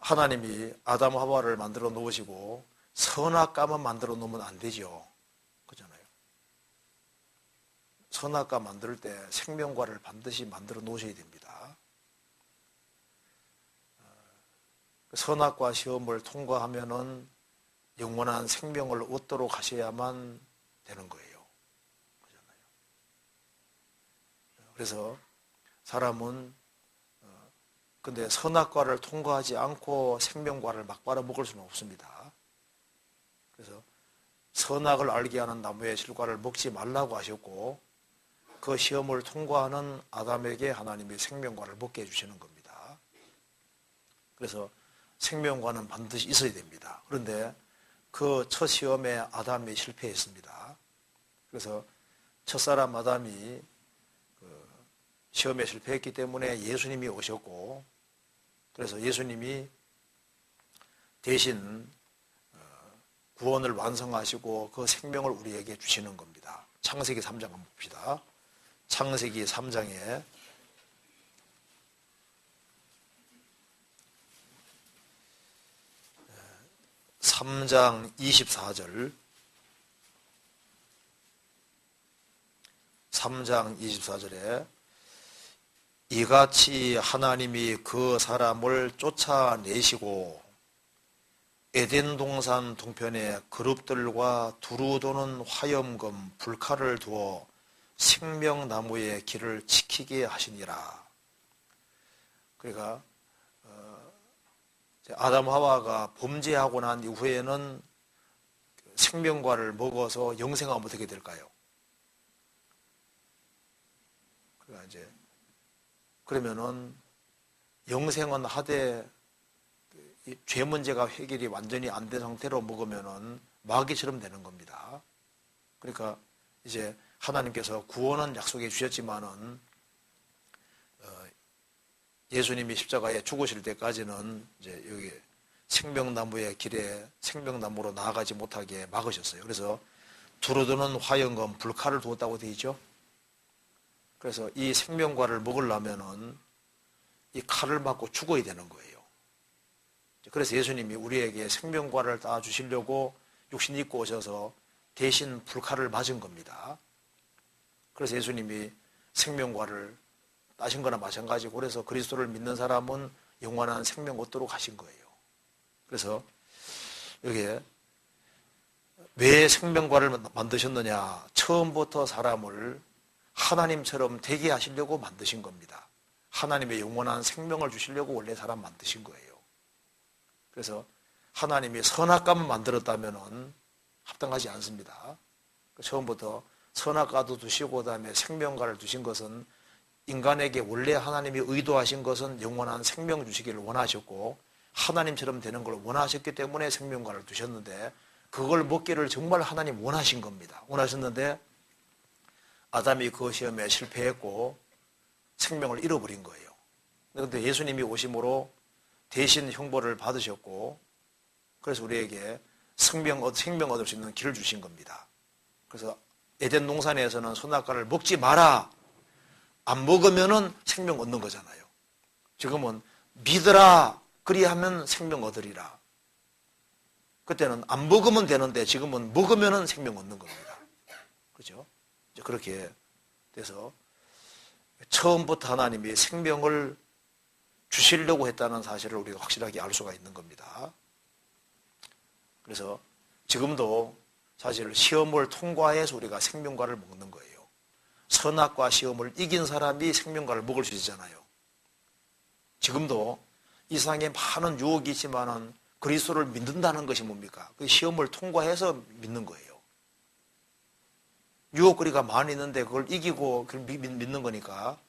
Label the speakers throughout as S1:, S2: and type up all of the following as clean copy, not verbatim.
S1: 하나님이 아담 하와를 만들어 놓으시고 선악과만 만들어 놓으면 안 되죠. 그렇잖아요. 선악과 만들 때 생명과를 반드시 만들어 놓으셔야 됩니다. 선악과 시험을 통과하면은 영원한 생명을 얻도록 하셔야만 되는 거예요. 그렇잖아요. 그래서 사람은 근데 선악과를 통과하지 않고 생명과를 막 빨아먹을 수는 없습니다. 그래서 선악을 알게 하는 나무의 실과를 먹지 말라고 하셨고 그 시험을 통과하는 아담에게 하나님이 생명과를 먹게 해주시는 겁니다. 그래서 생명과는 반드시 있어야 됩니다. 그런데 그 첫 시험에 아담이 실패했습니다. 그래서 첫사람 아담이 시험에 실패했기 때문에 예수님이 오셨고 그래서 예수님이 대신 구원을 완성하시고 그 생명을 우리에게 주시는 겁니다. 창세기 3장 한번 봅시다. 창세기 3장에 3장 24절 3장 24절에 이같이 하나님이 그 사람을 쫓아내시고 에덴 동산 동편에 그룹들과 두루 도는 화염금 불칼을 두어 생명나무의 길을 지키게 하시니라. 그러니까 아담 하와가 범죄하고 난 이후에는 생명과를 먹어서 영생하면 어떻게 될까요? 그러니까 이제 그러면은 영생은 하되 죄 문제가 해결이 완전히 안 된 상태로 먹으면은 마귀처럼 되는 겁니다. 그러니까 이제 하나님께서 구원은 약속해 주셨지만은 예수님이 십자가에 죽으실 때까지는 이제 여기 생명나무의 길에 생명나무로 나아가지 못하게 막으셨어요. 그래서 두루드는 화염금 불칼을 두었다고 되어 있죠. 그래서 이 생명과를 먹으려면은 이 칼을 맞고 죽어야 되는 거예요. 그래서 예수님이 우리에게 생명과를 따 주시려고 육신 입고 오셔서 대신 불칼을 맞은 겁니다. 그래서 예수님이 생명과를 따신 거나 마찬가지고 그래서 그리스도를 믿는 사람은 영원한 생명 얻도록 하신 거예요. 그래서 여기에 왜 생명과를 만드셨느냐? 처음부터 사람을 하나님처럼 되게 하시려고 만드신 겁니다. 하나님의 영원한 생명을 주시려고 원래 사람 만드신 거예요. 그래서 하나님이 선악과만 만들었다면 합당하지 않습니다. 처음부터 선악과도 두시고 그다음에 생명과를 두신 것은 인간에게 원래 하나님이 의도하신 것은 영원한 생명 주시기를 원하셨고 하나님처럼 되는 걸 원하셨기 때문에 생명과를 두셨는데 그걸 먹기를 정말 하나님 원하신 겁니다. 원하셨는데 아담이 그 시험에 실패했고 생명을 잃어버린 거예요. 그런데 예수님이 오심으로 대신 형벌을 받으셨고 그래서 우리에게 생명 얻을 수 있는 길을 주신 겁니다. 그래서 에덴 동산에서는 선악과를 먹지 마라. 안 먹으면은 생명 얻는 거잖아요. 지금은 믿으라. 그리하면 생명 얻으리라. 그때는 안 먹으면 되는데 지금은 먹으면은 생명 얻는 겁니다. 그렇죠? 이제 그렇게 돼서 처음부터 하나님이 생명을 주시려고 했다는 사실을 우리가 확실하게 알 수가 있는 겁니다. 그래서 지금도 사실 시험을 통과해서 우리가 생명과를 먹는 거예요. 선악과 시험을 이긴 사람이 생명과를 먹을 수 있잖아요. 지금도 이 세상에 많은 유혹이 있지만은 그리스도를 믿는다는 것이 뭡니까? 그 시험을 통과해서 믿는 거예요. 유혹거리가 많이 있는데 그걸 이기고 그걸 믿는 거니까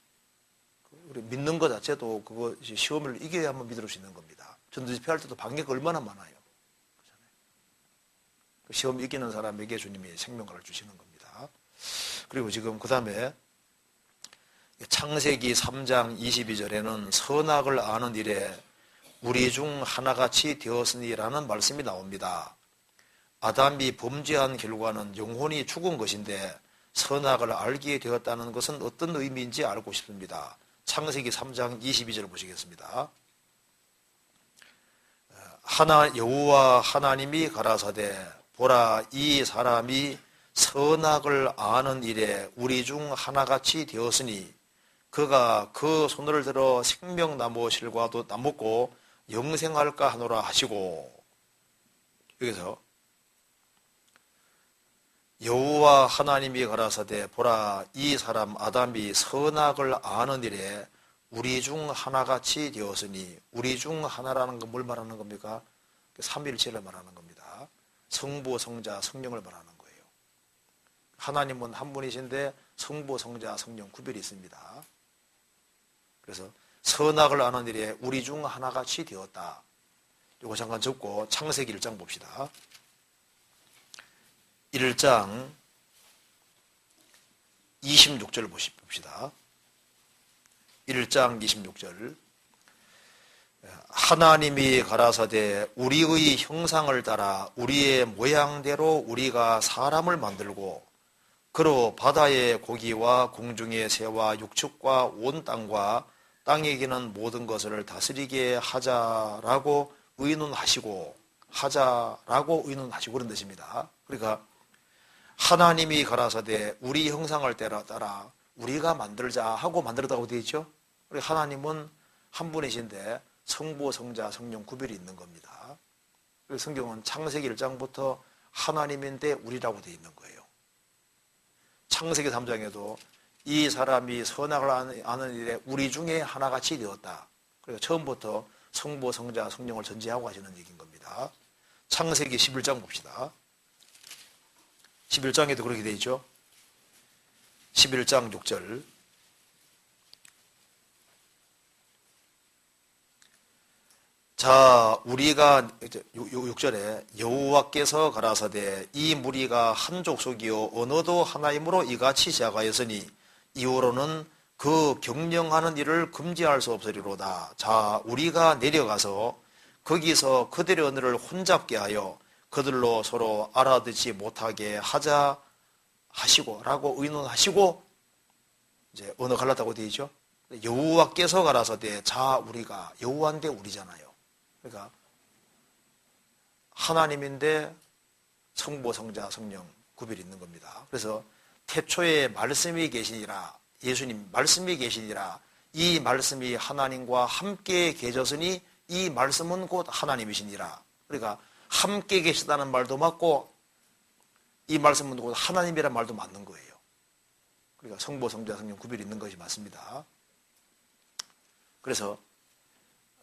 S1: 우리 믿는 것 자체도 그거 시험을 이겨야만 믿을 수 있는 겁니다. 전도지 피할 때도 방해가 얼마나 많아요. 그렇잖아요. 그 시험 이기는 사람에게 주님이 생명과를 주시는 겁니다. 그리고 지금 그 다음에 창세기 3장 22절에는 선악을 아는 일에 우리 중 하나같이 되었으니라는 말씀이 나옵니다. 아담이 범죄한 결과는 영혼이 죽은 것인데 선악을 알게 되었다는 것은 어떤 의미인지 알고 싶습니다. 창세기 3장 22절 보시겠습니다. 여호와 하나님이 가라사대 보라 이 사람이 선악을 아는 일에 우리 중 하나같이 되었으니 그가 그 손을 들어 생명나무 실과도 따먹고 영생할까 하노라 하시고, 여기서 여호와 하나님이 가라사대 보라 이 사람 아담이 선악을 아는 일에 우리 중 하나같이 되었으니, 우리 중 하나라는 건 뭘 말하는 겁니까? 삼위일체를 말하는 겁니다. 성부, 성자, 성령을 말하는 거예요. 하나님은 한 분이신데 성부, 성자, 성령 구별이 있습니다. 그래서 선악을 아는 일에 우리 중 하나같이 되었다. 이거 잠깐 적고 창세기 1장 봅시다. 1장 26절 봅시다. 1장 26절. 하나님이 가라사대 우리의 형상을 따라 우리의 모양대로 우리가 사람을 만들고 그로 바다의 고기와 공중의 새와 육축과 온 땅과 땅에 기는 모든 것을 다스리게 하자라고 의논하시고, 하자라고 의논하시고 그런 뜻입니다. 그러니까 하나님이 가라사대 우리 형상을 따라 우리가 만들자 하고 만들었다고 되어 있죠. 그러니까 하나님은 한 분이신데 성부, 성자, 성령 구별이 있는 겁니다. 그래서 성경은 창세기 1장부터 하나님인데 우리라고 되어 있는 거예요. 창세기 3장에도 이 사람이 선악을 아는 일에 우리 중에 하나같이 되었다. 그러니까 처음부터 성부, 성자, 성령을 전제하고 하시는 얘기인 겁니다. 창세기 11장 봅시다. 11장에도 그렇게 되어 있죠. 11장 6절. 자, 우리가 6절에 여호와께서 가라사대 이 무리가 한 족속이요 언어도 하나이므로 이같이 시작하였으니 이후로는 그 경영하는 일을 금지할 수 없으리로다. 자, 우리가 내려가서 거기서 그들의 언어를 혼잡게 하여 그들로 서로 알아듣지 못하게 하자 하시고 라고 의논하시고, 이제 언어 갈랐다고 되어 있죠. 여호와께서 가라사대 자 우리가, 여호와인데 우리잖아요. 그러니까 하나님인데 성부, 성자, 성령 구별이 있는 겁니다. 그래서 태초에 말씀이 계시니라, 예수님 말씀이 계시니라, 이 말씀이 하나님과 함께 계셨으니 이 말씀은 곧 하나님이시니라. 그러니까 함께 계시다는 말도 맞고 이 말씀은 곧 하나님이라는 말도 맞는 거예요. 그러니까 성부, 성자, 성령 구별이 있는 것이 맞습니다. 그래서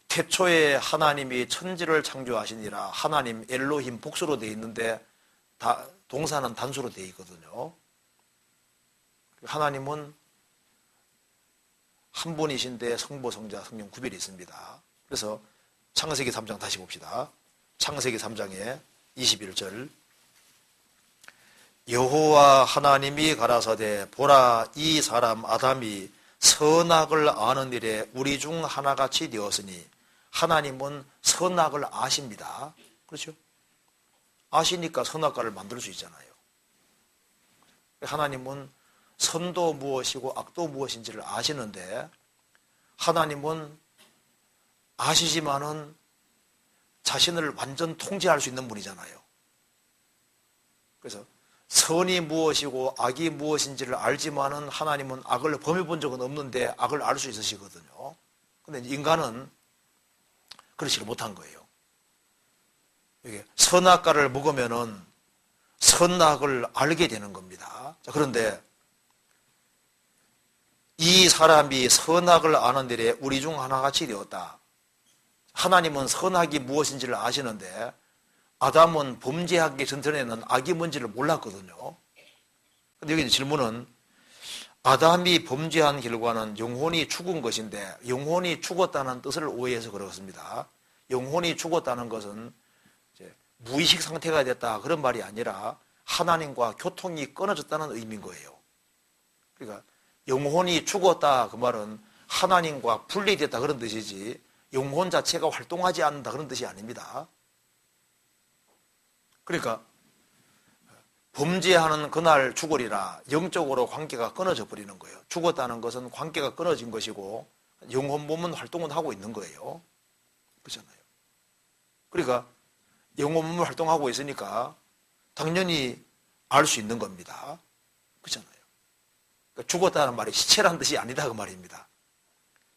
S1: 태초에 하나님이 천지를 창조하시니라, 하나님 엘로힘 복수로 되어 있는데 동사는 단수로 되어 있거든요. 하나님은 한 분이신데 성부, 성자, 성령 구별이 있습니다. 그래서 창세기 3장 다시 봅시다. 창세기 3장에 21절. 여호와 하나님이 가라사대 보라 이 사람 아담이 선악을 아는 일에 우리 중 하나같이 되었으니, 하나님은 선악을 아십니다. 그렇죠? 아시니까 선악과를 만들 수 있잖아요. 하나님은 선도 무엇이고 악도 무엇인지를 아시는데, 하나님은 아시지만은 자신을 완전 통제할 수 있는 분이잖아요. 그래서 선이 무엇이고 악이 무엇인지를 알지만은 하나님은 악을 범해본 적은 없는데 악을 알 수 있으시거든요. 그런데 인간은 그렇지를 못한 거예요. 이게 선악과를 먹으면은 선악을 알게 되는 겁니다. 자, 그런데 이 사람이 선악을 아는 일에 우리 중 하나같이 되었다. 하나님은 선악이 무엇인지를 아시는데 아담은 범죄하기 전에는 악이 뭔지를 몰랐거든요. 근데 여기 질문은 아담이 범죄한 결과는 영혼이 죽은 것인데, 영혼이 죽었다는 뜻을 오해해서 그렇습니다. 영혼이 죽었다는 것은 이제 무의식 상태가 됐다 그런 말이 아니라 하나님과 교통이 끊어졌다는 의미인 거예요. 그러니까 영혼이 죽었다 그 말은 하나님과 분리됐다 그런 뜻이지 영혼 자체가 활동하지 않는다 그런 뜻이 아닙니다. 그러니까 범죄하는 그날 죽으리라, 영적으로 관계가 끊어져 버리는 거예요. 죽었다는 것은 관계가 끊어진 것이고 영혼 몸은 활동은 하고 있는 거예요. 그렇잖아요. 그러니까 영혼 몸을 활동하고 있으니까 당연히 알 수 있는 겁니다. 그렇잖아요. 그러니까 죽었다는 말이 시체란 뜻이 아니다 그 말입니다.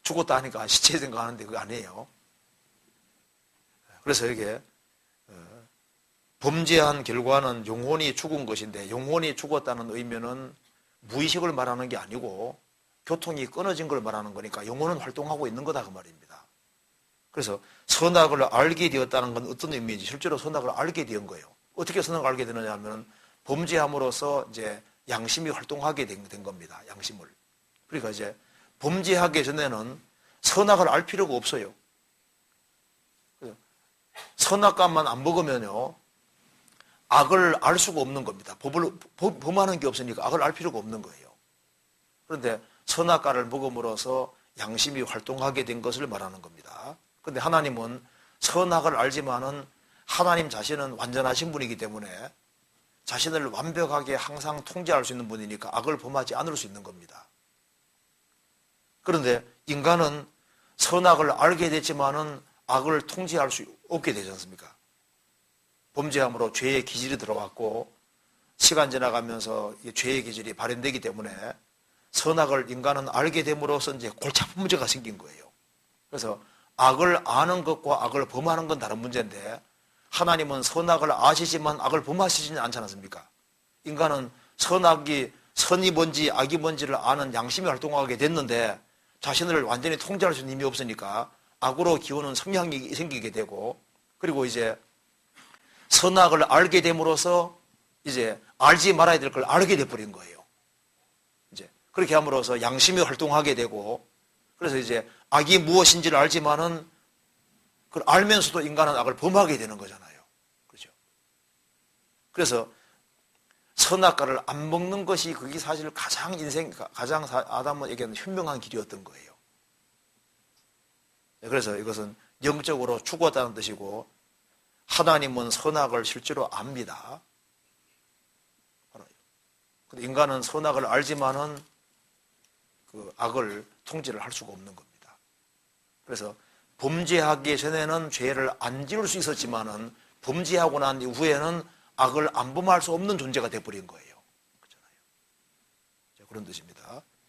S1: 죽었다 하니까 시체 생각하는데 그거 아니에요. 그래서 이게 범죄한 결과는 영혼이 죽은 것인데 영혼이 죽었다는 의미는 무의식을 말하는 게 아니고 교통이 끊어진 걸 말하는 거니까 영혼은 활동하고 있는 거다 그 말입니다. 그래서 선악을 알게 되었다는 건 어떤 의미인지 실제로 선악을 알게 된 거예요. 어떻게 선악을 알게 되느냐 하면 범죄함으로써 이제 양심이 활동하게 된 겁니다. 양심을. 그러니까 이제 범죄하기 전에는 선악을 알 필요가 없어요. 선악과만 안 먹으면요 악을 알 수가 없는 겁니다. 범하는 게 없으니까 악을 알 필요가 없는 거예요. 그런데 선악과를 먹음으로써 양심이 활동하게 된 것을 말하는 겁니다. 그런데 하나님은 선악을 알지만은 하나님 자신은 완전하신 분이기 때문에 자신을 완벽하게 항상 통제할 수 있는 분이니까 악을 범하지 않을 수 있는 겁니다. 그런데 인간은 선악을 알게 됐지만은 악을 통제할 수 없게 되지 않습니까? 범죄함으로 죄의 기질이 들어왔고 시간 지나가면서 죄의 기질이 발현되기 때문에 선악을 인간은 알게 됨으로써 이제 골치 아픈 문제가 생긴 거예요. 그래서 악을 아는 것과 악을 범하는 건 다른 문제인데 하나님은 선악을 아시지만 악을 범하시지는 않지 않습니까? 인간은 선이 뭔지 악이 뭔지를 아는 양심이 활동하게 됐는데 자신을 완전히 통제할 수 있는 힘이 없으니까 악으로 기우는 성향이 생기게 되고 그리고 이제 선악을 알게 됨으로써 이제 알지 말아야 될 걸 알게 돼버린 거예요. 이제 그렇게 함으로써 양심이 활동하게 되고 그래서 이제 악이 무엇인지를 알지만은 그걸 알면서도 인간은 악을 범하게 되는 거잖아요. 그렇죠? 그래서 선악과를 안 먹는 것이 그게 사실 가장 아담에게는 현명한 길이었던 거예요. 그래서 이것은 영적으로 죽었다는 뜻이고 하나님은 선악을 실제로 압니다. 인간은 선악을 알지만은 그 악을 통제를 할 수가 없는 겁니다. 그래서 범죄하기 전에는 죄를 안 지을 수 있었지만은 범죄하고 난 이후에는 악을 안 범할 수 없는 존재가 되어버린 거예요. 그렇잖아요. 그런 뜻입니다.